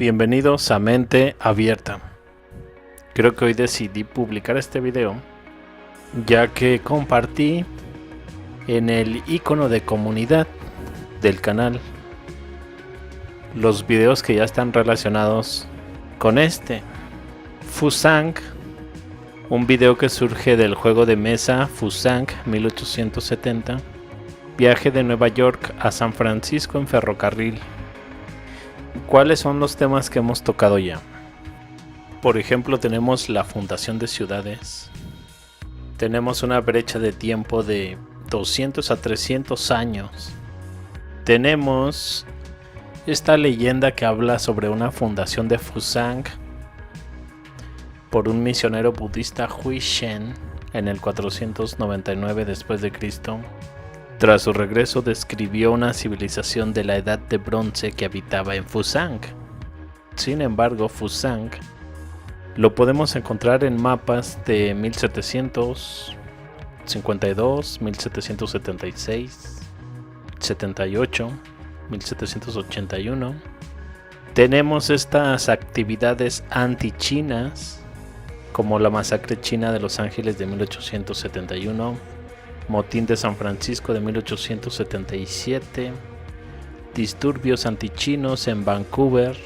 Bienvenidos a Mente Abierta. Creo que hoy decidí publicar este video ya que compartí en el icono de comunidad del canal los videos que ya están relacionados con este Fusang, un video que surge del juego de mesa Fusang 1870, viaje de Nueva York a San Francisco en ferrocarril. ¿Cuáles son los temas que hemos tocado ya? Por ejemplo, tenemos la fundación de ciudades. Tenemos una brecha de tiempo de 200 a 300 años. Tenemos esta leyenda que habla sobre una fundación de Fusang por un misionero budista Hui Shen en el 499 después de Cristo. Tras su regreso describió una civilización de la Edad de Bronce que habitaba en Fusang. Sin embargo, Fusang lo podemos encontrar en mapas de 1752, 1776, 78, 1781. Tenemos estas actividades anti-chinas, como la masacre china de Los Ángeles de 1871, motín de San Francisco de 1877, disturbios antichinos en Vancouver,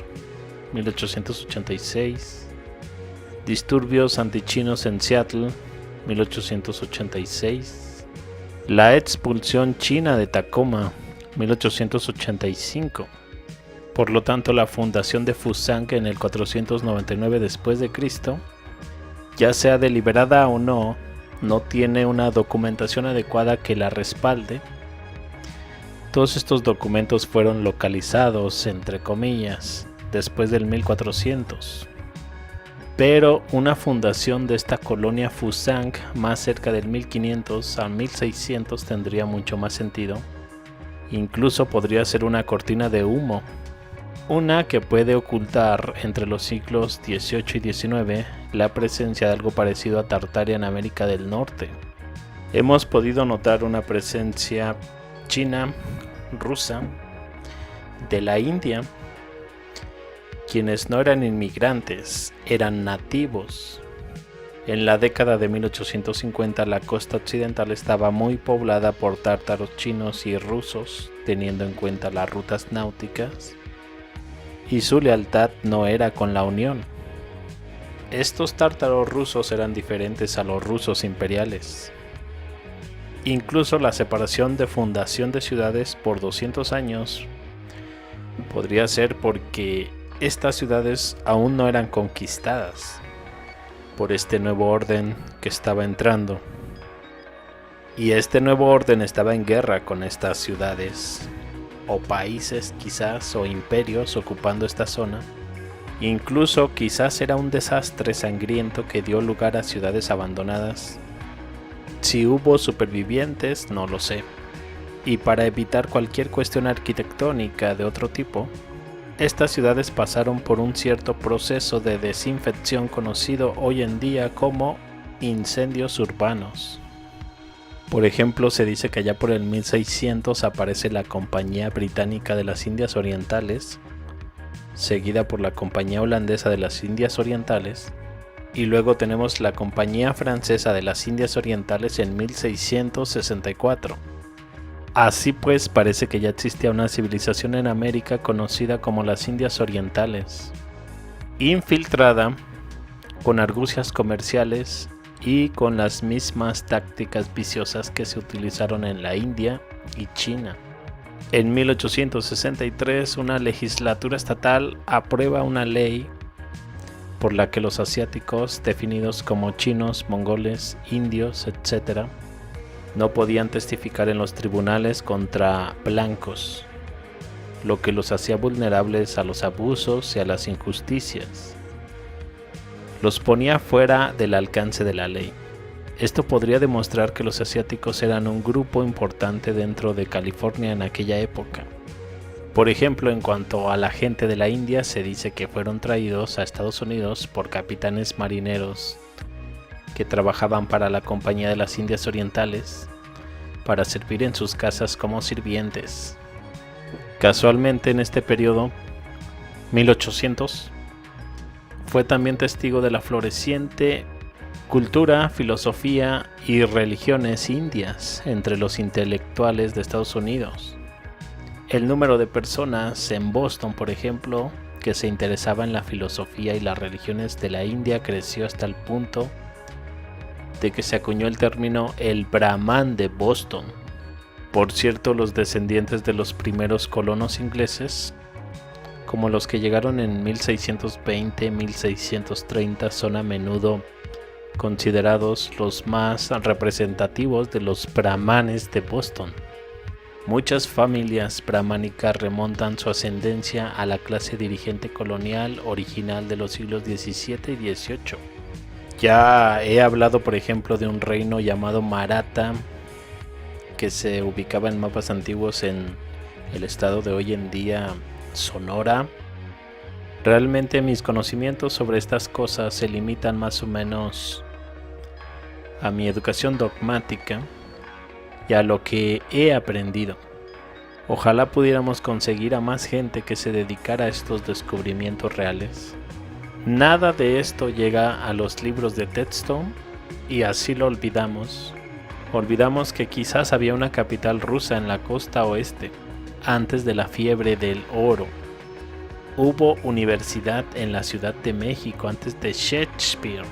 1886, disturbios antichinos en Seattle, 1886, la expulsión china de Tacoma, 1885. Por lo tanto, la fundación de Fusang en el 499 después de Cristo, ya sea deliberada o no tiene una documentación adecuada que la respalde. Todos estos documentos fueron localizados, entre comillas, después del 1400. Pero una fundación de esta colonia Fusang más cerca del 1500 a 1600 tendría mucho más sentido. Incluso podría ser una cortina de humo, una que puede ocultar entre los siglos XVIII y XIX la presencia de algo parecido a Tartaria en América del Norte. Hemos podido notar una presencia china, rusa, de la India, quienes no eran inmigrantes, eran nativos. En la década de 1850 la costa occidental estaba muy poblada por tártaros chinos y rusos, teniendo en cuenta las rutas náuticas, y su lealtad no era con la Unión. Estos tártaros rusos eran diferentes a los rusos imperiales. Incluso la separación de fundación de ciudades por 200 años podría ser porque estas ciudades aún no eran conquistadas por este nuevo orden que estaba entrando. Y este nuevo orden estaba en guerra con estas ciudades, o países quizás, o imperios ocupando esta zona. Incluso quizás era un desastre sangriento que dio lugar a ciudades abandonadas. Si hubo supervivientes, no lo sé. Y para evitar cualquier cuestión arquitectónica de otro tipo, estas ciudades pasaron por un cierto proceso de desinfección conocido hoy en día como incendios urbanos. Por ejemplo, se dice que allá por el 1600 aparece la Compañía Británica de las Indias Orientales, seguida por la Compañía Holandesa de las Indias Orientales, y luego tenemos la Compañía Francesa de las Indias Orientales en 1664. Así pues, parece que ya existía una civilización en América conocida como las Indias Orientales, infiltrada con argucias comerciales y con las mismas tácticas viciosas que se utilizaron en la India y China. En 1863, una legislatura estatal aprueba una ley por la que los asiáticos, definidos como chinos, mongoles, indios, etc., no podían testificar en los tribunales contra blancos, lo que los hacía vulnerables a los abusos y a las injusticias. Los ponía fuera del alcance de la ley. Esto podría demostrar que los asiáticos eran un grupo importante dentro de California en aquella época. Por ejemplo, en cuanto a la gente de la India, se dice que fueron traídos a Estados Unidos por capitanes marineros que trabajaban para la Compañía de las Indias Orientales para servir en sus casas como sirvientes. Casualmente en este periodo 1800, fue también testigo de la floreciente cultura, filosofía y religiones indias entre los intelectuales de Estados Unidos. El número de personas en Boston, por ejemplo, que se interesaba en la filosofía y las religiones de la India creció hasta el punto de que se acuñó el término el Brahman de Boston. Por cierto, los descendientes de los primeros colonos ingleses, como los que llegaron en 1620-1630, son a menudo considerados los más representativos de los brahmanes de Boston. Muchas familias brahmánicas remontan su ascendencia a la clase dirigente colonial original de los siglos XVII y XVIII. Ya he hablado, por ejemplo, de un reino llamado Maratha, que se ubicaba en mapas antiguos en el estado de hoy en día Sonora. Realmente mis conocimientos sobre estas cosas se limitan más o menos a mi educación dogmática y a lo que he aprendido. Ojalá pudiéramos conseguir a más gente que se dedicara a estos descubrimientos reales. Nada de esto llega a los libros de Texto y así lo olvidamos. Olvidamos que quizás había una capital rusa en la costa oeste, antes de la fiebre del oro. Hubo universidad en la Ciudad de México antes de Shakespeare.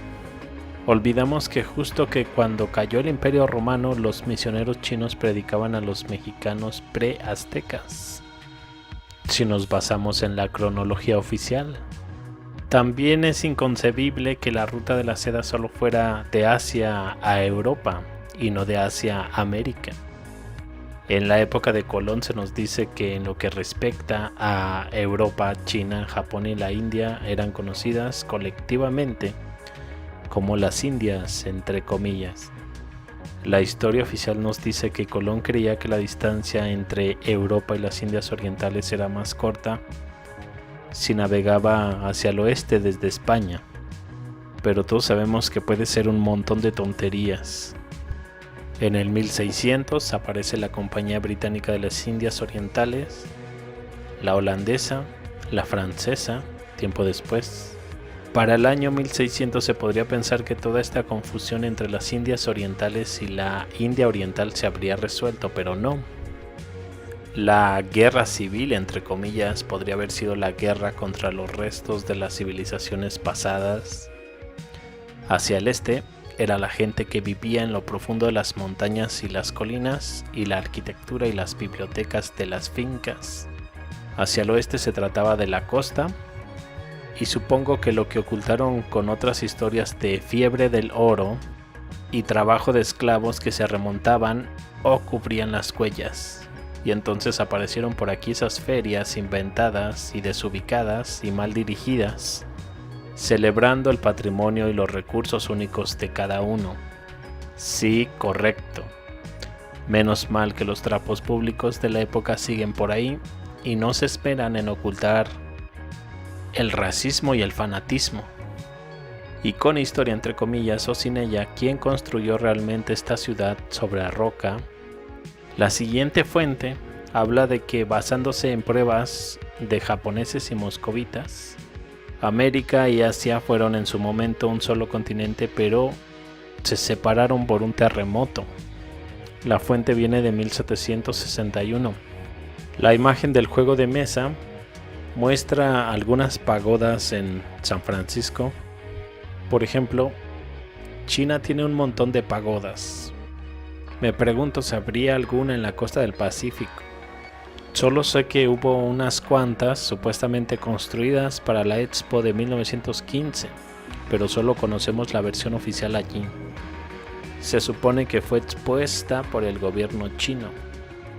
Olvidamos que justo que cuando cayó el Imperio Romano, los misioneros chinos predicaban a los mexicanos pre-aztecas, si nos basamos en la cronología oficial. También es inconcebible que la ruta de la seda solo fuera de Asia a Europa y no de Asia a América. En la época de Colón se nos dice que en lo que respecta a Europa, China, Japón y la India eran conocidas colectivamente como las Indias, entre comillas. La historia oficial nos dice que Colón creía que la distancia entre Europa y las Indias Orientales era más corta si navegaba hacia el oeste desde España, pero todos sabemos que puede ser un montón de tonterías. En el 1600 aparece la Compañía Británica de las Indias Orientales, la holandesa, la francesa, tiempo después. Para el año 1600 se podría pensar que toda esta confusión entre las Indias Orientales y la India Oriental se habría resuelto, pero no. La guerra civil, entre comillas, podría haber sido la guerra contra los restos de las civilizaciones pasadas. Hacia el este era la gente que vivía en lo profundo de las montañas y las colinas, y la arquitectura y las bibliotecas de las fincas. Hacia el oeste se trataba de la costa, y supongo que lo que ocultaron con otras historias de fiebre del oro y trabajo de esclavos que se remontaban o cubrían las huellas. Y entonces aparecieron por aquí esas ferias inventadas y desubicadas y mal dirigidas, celebrando el patrimonio y los recursos únicos de cada uno. Sí, correcto. Menos mal que los trapos públicos de la época siguen por ahí y no se esperan en ocultar el racismo y el fanatismo. Y con historia entre comillas o sin ella, ¿quién construyó realmente esta ciudad sobre la roca? La siguiente fuente habla de que, basándose en pruebas de japoneses y moscovitas, América y Asia fueron en su momento un solo continente, pero se separaron por un terremoto. La fuente viene de 1761. La imagen del juego de mesa muestra algunas pagodas en San Francisco. Por ejemplo, China tiene un montón de pagodas. Me pregunto si habría alguna en la costa del Pacífico. Solo sé que hubo unas cuantas supuestamente construidas para la Expo de 1915, pero solo conocemos la versión oficial allí. Se supone que fue expuesta por el gobierno chino.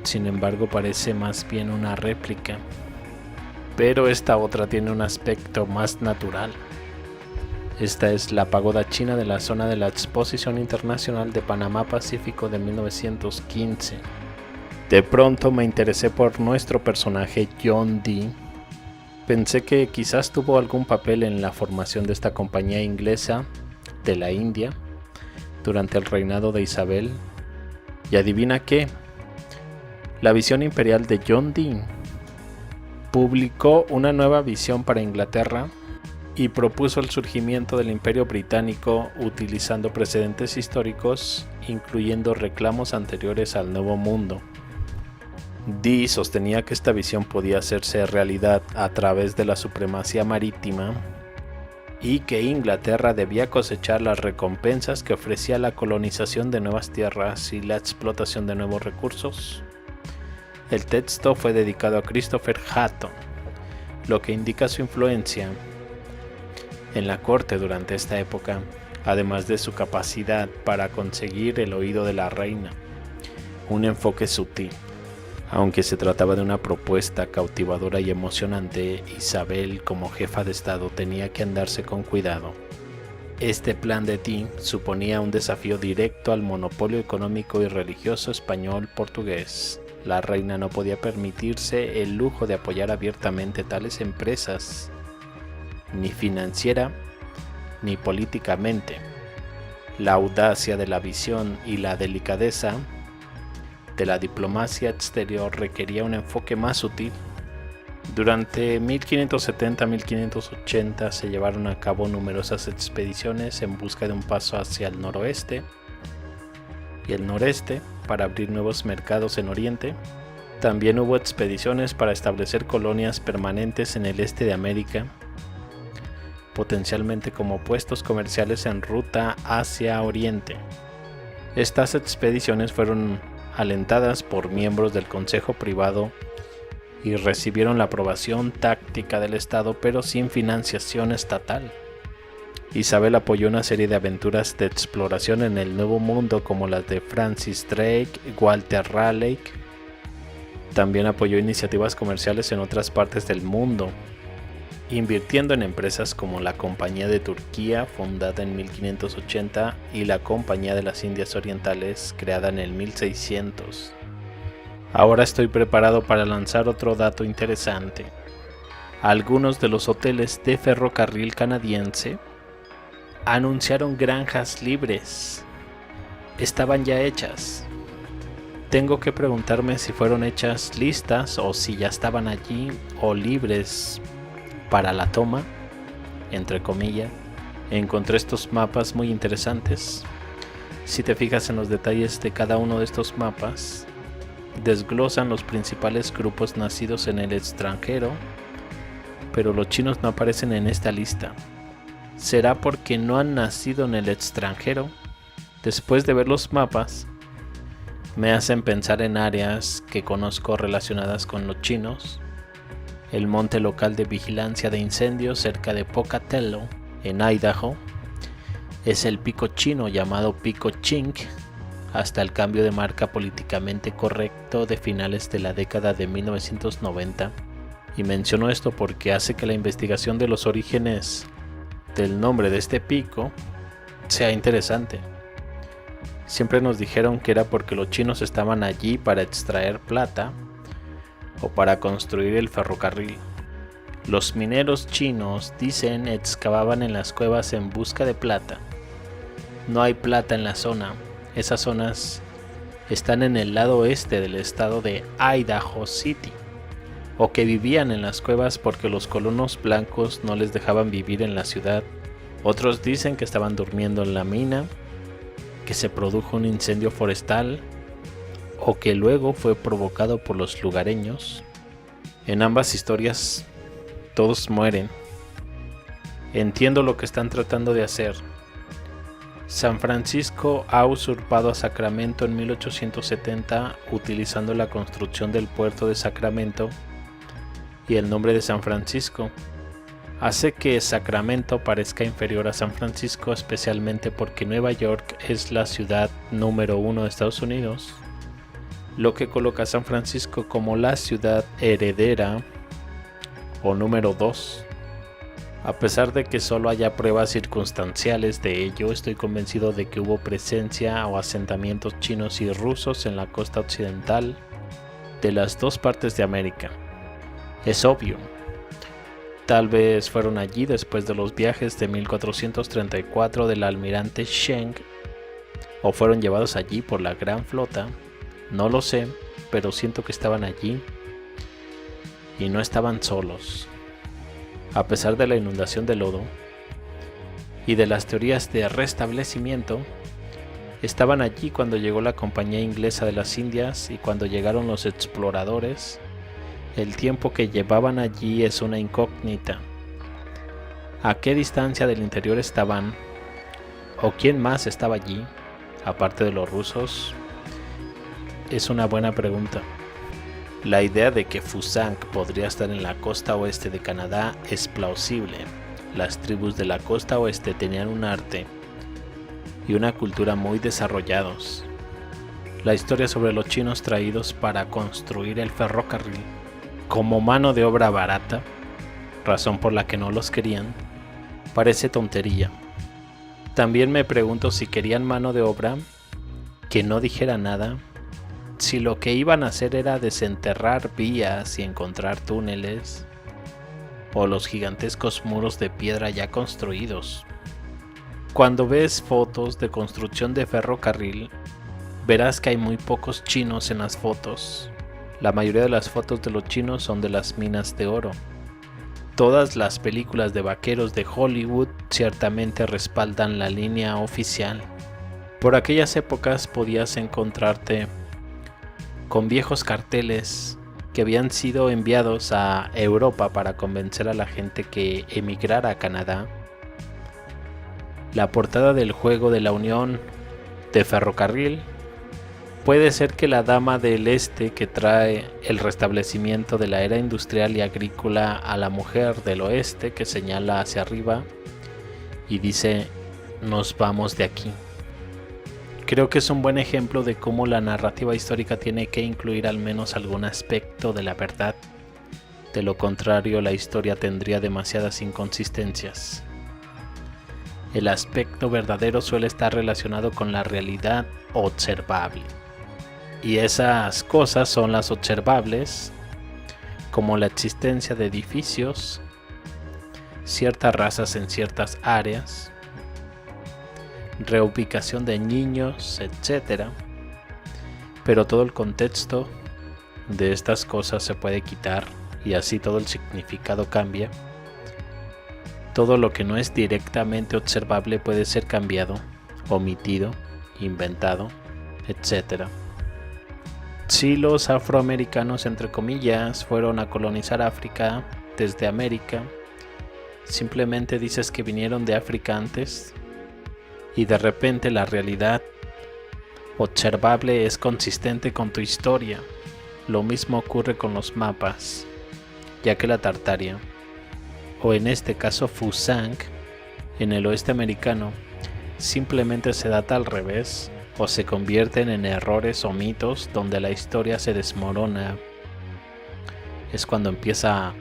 Sin embargo, parece más bien una réplica. Pero esta otra tiene un aspecto más natural. Esta es la pagoda china de la zona de la Exposición Internacional de Panamá Pacífico de 1915. De pronto me interesé por nuestro personaje John Dee. Pensé que quizás tuvo algún papel en la formación de esta compañía inglesa de la India durante el reinado de Isabel. Y adivina qué, la visión imperial de John Dee publicó una nueva visión para Inglaterra y propuso el surgimiento del Imperio Británico utilizando precedentes históricos, incluyendo reclamos anteriores al Nuevo Mundo. Dee sostenía que esta visión podía hacerse realidad a través de la supremacía marítima y que Inglaterra debía cosechar las recompensas que ofrecía la colonización de nuevas tierras y la explotación de nuevos recursos. El texto fue dedicado a Christopher Hatton, lo que indica su influencia en la corte durante esta época, además de su capacidad para conseguir el oído de la reina, un enfoque sutil. Aunque se trataba de una propuesta cautivadora y emocionante, Isabel como jefa de estado tenía que andarse con cuidado. Este plan de Dee suponía un desafío directo al monopolio económico y religioso español-portugués. La reina no podía permitirse el lujo de apoyar abiertamente tales empresas, ni financiera ni políticamente. La audacia de la visión y la delicadeza de la diplomacia exterior requería un enfoque más sutil. Durante 1570-1580 se llevaron a cabo numerosas expediciones en busca de un paso hacia el noroeste y el noreste para abrir nuevos mercados en Oriente. También hubo expediciones para establecer colonias permanentes en el este de América, potencialmente como puestos comerciales en ruta hacia Oriente. Estas expediciones fueron alentadas por miembros del Consejo Privado y recibieron la aprobación táctica del Estado, pero sin financiación estatal. Isabel apoyó una serie de aventuras de exploración en el Nuevo Mundo como las de Francis Drake y Walter Raleigh. También apoyó iniciativas comerciales en otras partes del mundo, invirtiendo en empresas como la Compañía de Turquía, fundada en 1580, y la Compañía de las Indias Orientales, creada en el 1600. Ahora estoy preparado para lanzar otro dato interesante. Algunos de los hoteles de ferrocarril canadiense anunciaron granjas libres. Estaban ya hechas. Tengo que preguntarme si fueron hechas listas o si ya estaban allí o libres para la toma, entre comillas. Encontré estos mapas muy interesantes. Si te fijas en los detalles de cada uno de estos mapas, desglosan los principales grupos nacidos en el extranjero, pero los chinos no aparecen en esta lista. ¿Será porque no han nacido en el extranjero? Después de ver los mapas, me hacen pensar en áreas que conozco relacionadas con los chinos. El monte local de vigilancia de incendios cerca de Pocatello, en Idaho, es el pico chino llamado Pico Ching, hasta el cambio de marca políticamente correcto de finales de la década de 1990. Y menciono esto porque hace que la investigación de los orígenes del nombre de este pico sea interesante. Siempre nos dijeron que era porque los chinos estaban allí para extraer plata o para construir el ferrocarril. Los mineros chinos, dicen, excavaban en las cuevas en busca de plata. No hay plata en la zona. Esas zonas están en el lado oeste del estado de Idaho City, o que vivían en las cuevas porque los colonos blancos no les dejaban vivir en la ciudad. Otros dicen que estaban durmiendo en la mina, que se produjo un incendio forestal o que luego fue provocado por los lugareños. En ambas historias todos mueren. Entiendo lo que están tratando de hacer. San Francisco ha usurpado a Sacramento en 1870 utilizando la construcción del puerto de Sacramento y el nombre de San Francisco. Hace que Sacramento parezca inferior a San Francisco, especialmente porque Nueva York es la ciudad número 1 de Estados Unidos, lo que coloca a San Francisco como la ciudad heredera o número 2. A pesar de que solo haya pruebas circunstanciales de ello, estoy convencido de que hubo presencia o asentamientos chinos y rusos en la costa occidental de las dos partes de América. Es obvio. Tal vez fueron allí después de los viajes de 1434 del almirante Sheng, o fueron llevados allí por la Gran Flota. No lo sé, pero siento que estaban allí. Y no estaban solos. A pesar de la inundación de lodo y de las teorías de restablecimiento, estaban allí cuando llegó la Compañía Inglesa de las Indias y cuando llegaron los exploradores. El tiempo que llevaban allí es una incógnita. ¿A qué distancia del interior estaban? ¿O quién más estaba allí, aparte de los rusos? Es una buena pregunta. La idea de que Fusang podría estar en la costa oeste de Canadá es plausible. Las tribus de la costa oeste tenían un arte y una cultura muy desarrollados. La historia sobre los chinos traídos para construir el ferrocarril como mano de obra barata, razón por la que no los querían, parece tontería. También me pregunto si querían mano de obra que no dijera nada, si lo que iban a hacer era desenterrar vías y encontrar túneles, o los gigantescos muros de piedra ya construidos. Cuando ves fotos de construcción de ferrocarril, verás que hay muy pocos chinos en las fotos. La mayoría de las fotos de los chinos son de las minas de oro. Todas las películas de vaqueros de Hollywood ciertamente respaldan la línea oficial. Por aquellas épocas podías encontrarte con viejos carteles que habían sido enviados a Europa para convencer a la gente que emigrara a Canadá. La portada del juego de la Unión de Ferrocarril puede ser que la dama del este que trae el restablecimiento de la era industrial y agrícola a la mujer del oeste que señala hacia arriba y dice: nos vamos de aquí. Creo que es un buen ejemplo de cómo la narrativa histórica tiene que incluir al menos algún aspecto de la verdad. De lo contrario, la historia tendría demasiadas inconsistencias. El aspecto verdadero suele estar relacionado con la realidad observable. Y esas cosas son las observables, como la existencia de edificios, ciertas razas en ciertas áreas, reubicación de niños, etc. Pero todo el contexto de estas cosas se puede quitar y así todo el significado cambia. Todo lo que no es directamente observable puede ser cambiado, omitido, inventado, etc. Si los afroamericanos, entre comillas, fueron a colonizar África desde América, simplemente dices que vinieron de África antes y de repente la realidad observable es consistente con tu historia. Lo mismo ocurre con los mapas, ya que la Tartaria, o en este caso Fusang, en el oeste americano, simplemente se data al revés o se convierten en errores o mitos donde la historia se desmorona. Es cuando empieza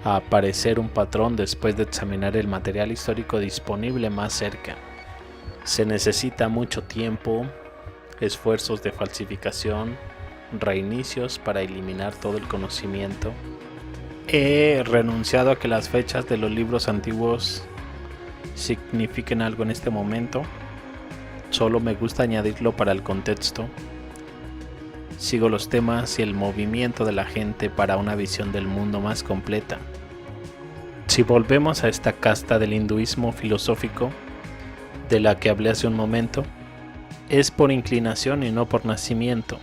a aparecer un patrón después de examinar el material histórico disponible más cerca. Se necesita mucho tiempo, esfuerzos de falsificación, reinicios para eliminar todo el conocimiento. He renunciado a que las fechas de los libros antiguos signifiquen algo en este momento. Solo me gusta añadirlo para el contexto. Sigo los temas y el movimiento de la gente para una visión del mundo más completa. Si volvemos a esta casta del hinduismo filosófico, de la que hablé hace un momento, es por inclinación y no por nacimiento.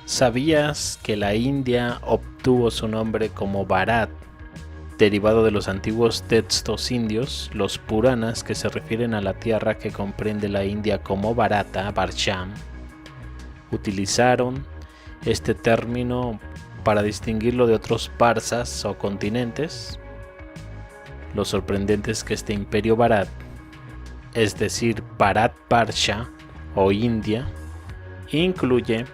¿Sabías que la India obtuvo su nombre como Bharat, derivado de los antiguos textos indios, los Puranas, que se refieren a la tierra que comprende la India como Bharata, Barsham? Utilizaron este término para distinguirlo de otros parsas o continentes. Lo sorprendente es que este imperio Bharat, es decir, Bharat Parsha o India, incluía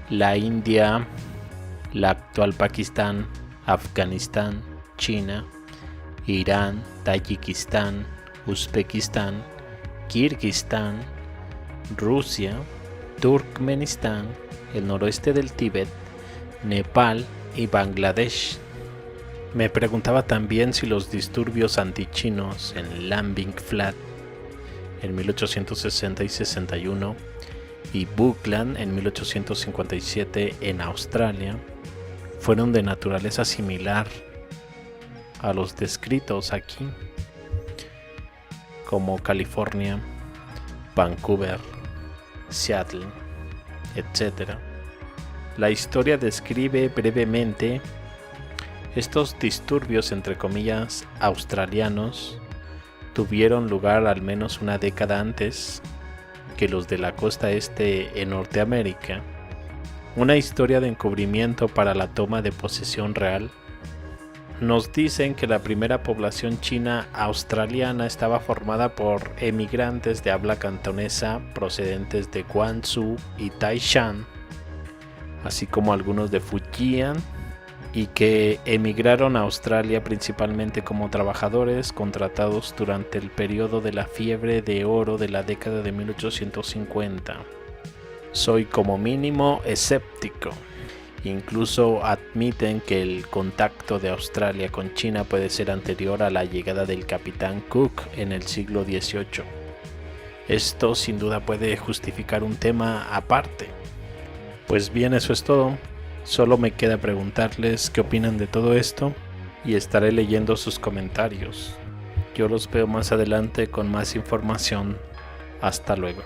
la India, la actual Pakistán, Afganistán, China, Irán, Tayikistán, Uzbekistán, Kirguistán, Rusia, Turkmenistán, el noroeste del Tíbet, Nepal y Bangladesh. Me preguntaba también si los disturbios antichinos en Lambing Flat en 1860 y 61 y Buckland en 1857 en Australia fueron de naturaleza similar a los descritos aquí, como California, Vancouver, Seattle, etc. La historia describe brevemente estos disturbios, entre comillas, australianos tuvieron lugar al menos una década antes que los de la costa este en Norteamérica. Una historia de encubrimiento para la toma de posesión real. Nos dicen que la primera población china australiana estaba formada por emigrantes de habla cantonesa procedentes de Guangzhou y Taishan, así como algunos de Fujian, y que emigraron a Australia principalmente como trabajadores contratados durante el periodo de la fiebre de oro de la década de 1850. Soy como mínimo escéptico. Incluso admiten que el contacto de Australia con China puede ser anterior a la llegada del capitán Cook en el siglo XVIII. Esto sin duda puede justificar un tema aparte. Pues bien, eso es todo. Solo me queda preguntarles qué opinan de todo esto y estaré leyendo sus comentarios. Yo los veo más adelante con más información. Hasta luego.